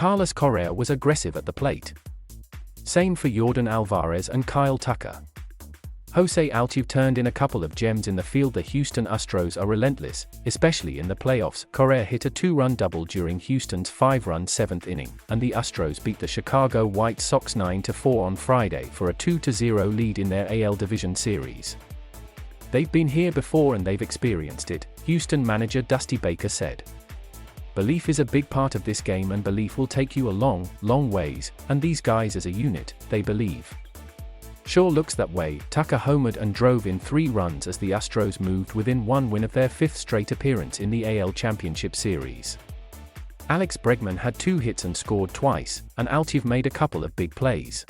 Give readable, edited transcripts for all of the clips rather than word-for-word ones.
Carlos Correa was aggressive at the plate. Same for Yordan Alvarez and Kyle Tucker. Jose Altuve turned in a couple of gems in the field. The Houston Astros are relentless, especially in the playoffs. Correa hit a 2-run double during Houston's 5-run 7th inning, and the Astros beat the Chicago White Sox 9-4 on Friday for a 2-0 lead in their AL Division Series. "They've been here before and they've experienced it," Houston manager Dusty Baker said. "Belief is a big part of this game, and belief will take you a long, long ways, and these guys as a unit, they believe. Sure looks that way." Tucker homered and drove in 3 runs as the Astros moved within 1 win of their 5th straight appearance in the AL Championship Series. Alex Bregman had 2 hits and scored twice, and Altuve made a couple of big plays.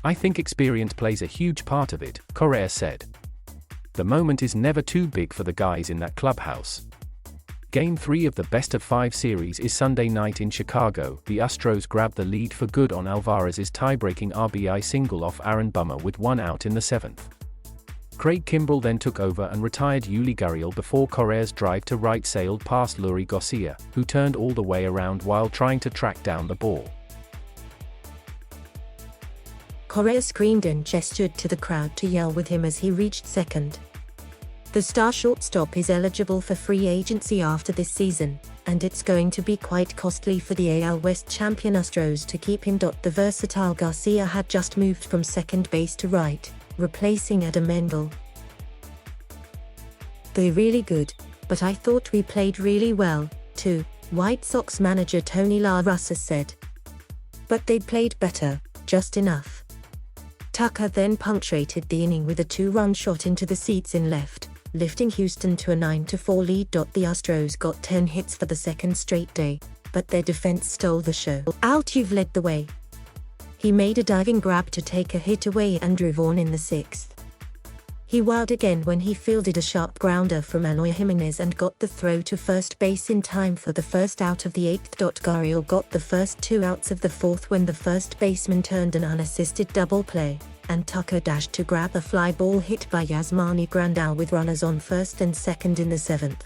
"I think experience plays a huge part of it," Correa said. "The moment is never too big for the guys in that clubhouse." Game 3 of the best-of-5 series is Sunday night in Chicago. The Astros grabbed the lead for good on Alvarez's tie-breaking RBI single off Aaron Bummer with 1 out in the 7th. Craig Kimbrell then took over and retired Yuli Gurriel before Correa's drive to right sailed past Leury Garcia, who turned all the way around while trying to track down the ball. Correa screamed and gestured to the crowd to yell with him as he reached second. The star shortstop is eligible for free agency after this season, and it's going to be quite costly for the AL West champion Astros to keep him. The versatile Garcia had just moved from second base to right, replacing Adam Mendel. "They're really good, but I thought we played really well, too," White Sox manager Tony La Russa said. "But they played better, just enough." Tucker then punctuated the inning with a 2-run shot into the seats in left, lifting Houston to a 9-4 lead. The Astros got 10 hits for the second straight day, but their defense stole the show. Altuve led the way. He made a diving grab to take a hit away and drove on in the 6th. He wowed again when he fielded a sharp grounder from Eloy Jimenez and got the throw to first base in time for the first out of the 8th. Gurriel got the first 2 outs of the 4th when the first baseman turned an unassisted double play, and Tucker dashed to grab a fly ball hit by Yasmani Grandal with runners on first and second in the 7th.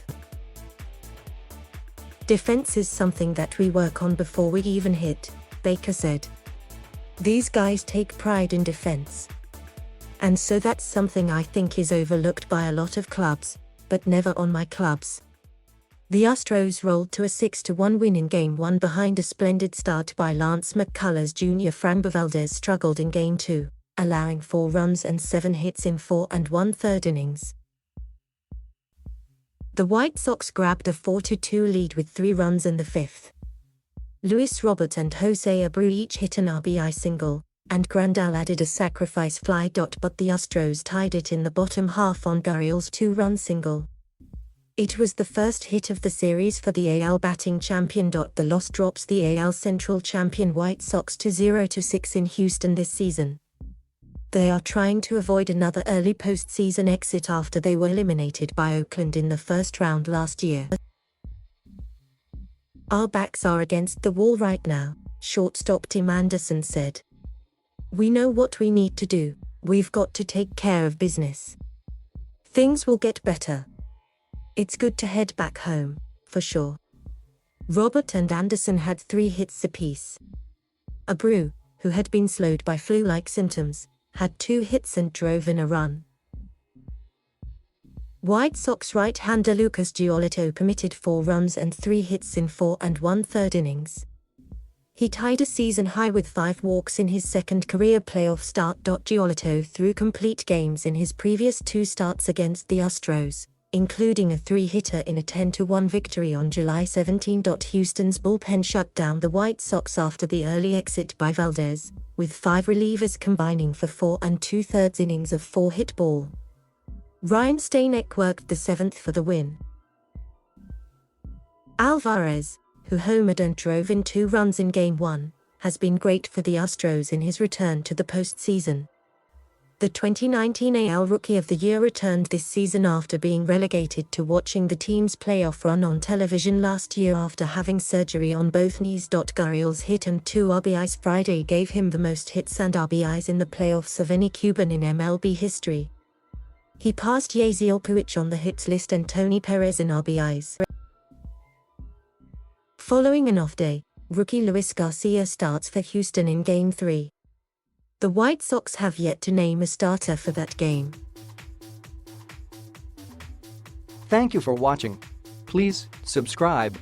"Defense is something that we work on before we even hit," Baker said. "These guys take pride in defense. And so that's something I think is overlooked by a lot of clubs, but never on my clubs." The Astros rolled to a 6-1 win in Game 1 behind a splendid start by Lance McCullers Jr. Framber Valdez struggled in Game 2, allowing 4 runs and 7 hits in 4 1/3 innings. The White Sox grabbed a 4-2 lead with 3 runs in the 5th. Luis Robert and Jose Abreu each hit an RBI single, and Grandal added a sacrifice fly. But the Astros tied it in the bottom half on Gurriel's 2-run single. It was the first hit of the series for the AL batting champion. The loss drops the AL Central champion White Sox to 0-6 in Houston this season. They are trying to avoid another early postseason exit after they were eliminated by Oakland in the first round last year. "Our backs are against the wall right now," shortstop Tim Anderson said. "We know what we need to do. We've got to take care of business. Things will get better. It's good to head back home, for sure." Robert and Anderson had 3 hits apiece. Abreu, who had been slowed by flu-like symptoms, had 2 hits and drove in a run. White Sox right-hander Lucas Giolito permitted 4 runs and 3 hits in 4 1/3 innings. He tied a season high with 5 walks in his second career playoff start. Giolito threw complete games in his previous 2 starts against the Astros, including a 3-hitter in a 10-1 victory on July 17. Houston's bullpen shut down the White Sox after the early exit by Valdez, with 5 relievers combining for 4 2/3 innings of 4-hit ball. Ryan Stanek worked the 7th for the win. Alvarez, who homered and drove in 2 runs in Game 1, has been great for the Astros in his return to the postseason. The 2019 AL Rookie of the Year returned this season after being relegated to watching the team's playoff run on television last year after having surgery on both knees. Gurriel's hit and 2 RBIs Friday gave him the most hits and RBIs in the playoffs of any Cuban in MLB history. He passed Yasiel Puig on the hits list and Tony Perez in RBIs. Following an off day, rookie Luis Garcia starts for Houston in Game 3. The White Sox have yet to name a starter for that game. Thank you for watching. Please subscribe